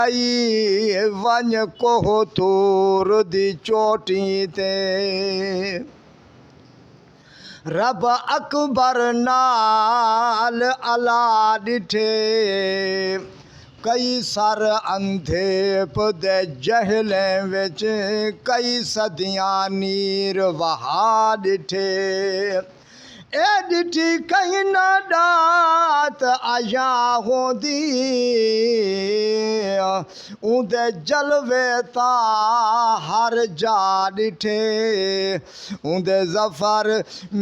I one को तूर दी चोटी ते रब अकबर नाल अला डिठे कई सर अंधे पदे जहले विच कई सदियां नीर वहा डिठे ए डिठी कहीं ना डात आया होंदी उदे जलवे ता हर जा डिठे उदे जफर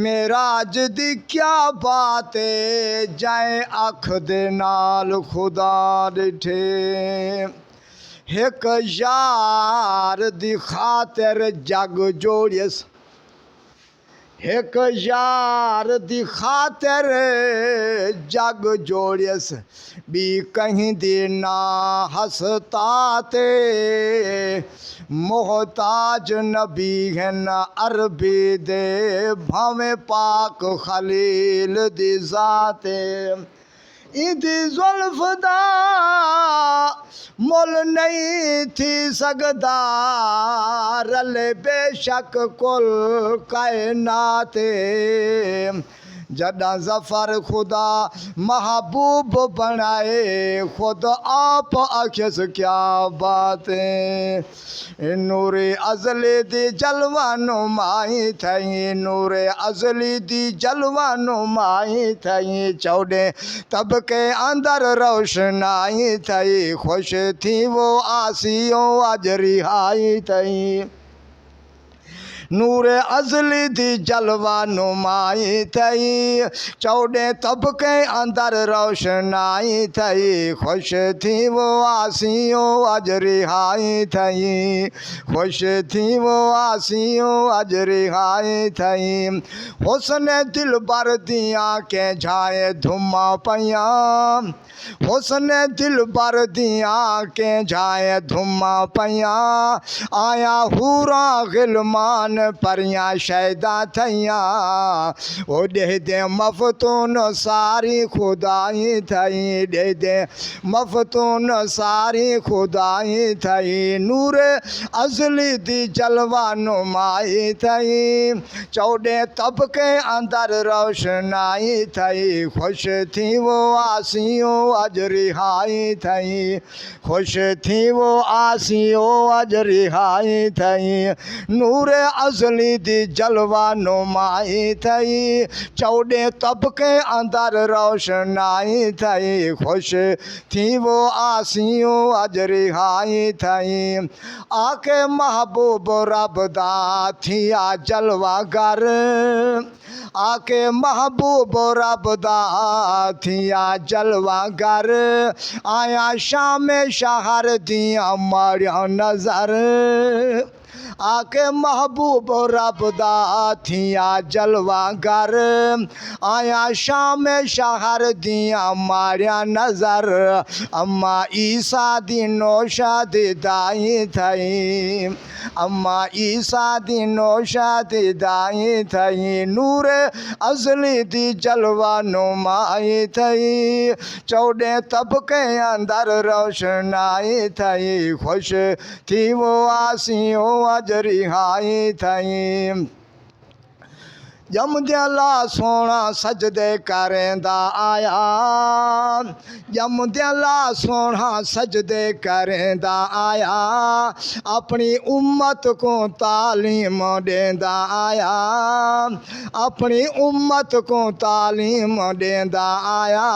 मेराज दी क्या बात जाए अख दे नाल खुदा डिठे एक यार दी खातिर जग जोड़ियस एक यार दी खातिर जग जोड़ियस भी कहीं दी ना हंसता ते मोहताज नबी है न अरबी दे भावे पाक खलील दी जाते इदी जुल्फ दा मुल नहीं थी सकदा रले बेशक कुल कायनाते जदा जफर खुदा महबूब बनाए खुद आप आखिस क्या बात नूरे अजली दी जलवा नुमाई थई नूरे अजली दी जलवा नुमाई थई चौड़े तबके अंदर रोशनाई थई खुश थी वो आसियों आज रिहाई थई नूरे अजली दी जलवा नुमाई थई चौड़े तबके अंदर रोशनाई थई खुश थी वो आसियों आज रिहाई थई खुश थी वो आसियों आज रिहाई थई हुस्न दिल बर दियाँ के झाए धुमा पैया हुस्न दिल बर दियाँ के झाए धुमा पैया आया हूरा गिलमान परियां शैदा थैया ओ दे दे मफतून सारी खुदाई थई दे दे मफतून सारी खुदाई थई नूर अजली दी जलवा नुमाई थई चौड़े तबके अंदर रोशनाई थई खुश थी वो आसियों आज रिहाई थई खुश थी वो आसियों आज रिहाई थई नूर अजली दी जलवा नुमाई थई चौड़े तबके अंदर रोशनाई थई खुश थी वो आसियों आज रिहाई थई आके महबूब रब दा थिया जलवा गर आके महबूब रब दा थिया जलवा गर आया शाम शहर दिया मारिया नजर आके महबूब रब दा थिया जलवा गर आया शाम शहर दिया मारिया नजर अम्मा ईसा दी नौशा दी दाई थई अम्मा ईसा दी नौशा दी दाई थई नूर अजली दी जलवा नुमाई थई चौड़े तबके अंदर रोशनाई थई खुश थी वो आसियों आज रिहाई थई जमद्याला सोना सजदे करेंदा आया जमद्याला सोना सजदे करेंदा आया अपनी उम्मत को तालीम देंदा आया अपनी उम्मत को तालीम देंदा आया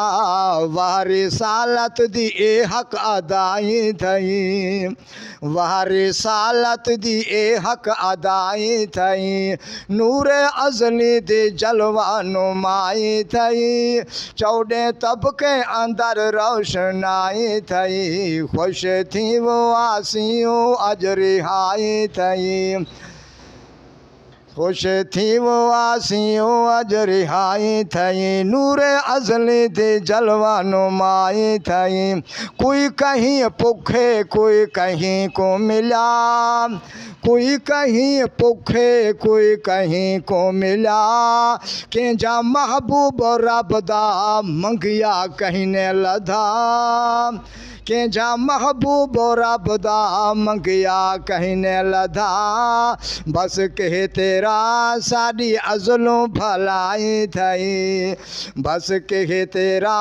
वारी सालत दी ए हक अदाई थई वारी सालत दी ए हक अदाई थई नूर अजली दे जलवा नुमाई थई चौड़े तबके अंदर रोशनाई थई खुश थी वो आसियों आज रिहाई थई खुश थी वो आसियों आज रिहाई थई नूर अजली दे जलवा नुमाई थई कोई कहीं भुखे कोई कहीं को मिला कोई कहीं भुखे कोई कहीं को मिला के जा महबूब रब दा मंगिया कहीं ने लधा कंहिंजा महबूब रब दा मंगिया कहने लधा बस के तेरा साड़ी अज़लों भलाई थई बस के तेरा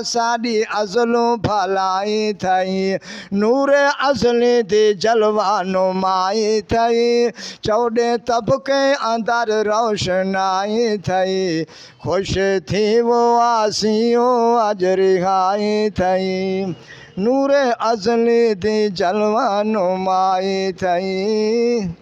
साड़ी अज़लों भलाई थई नूर अज़ली दी जलवा नुमाई थई चौॾे तबके अंदर रोशनाई थई खुश थी वो आसियों अज रिहाई थई नूर अज़ली दी जलवा नुमाई थई।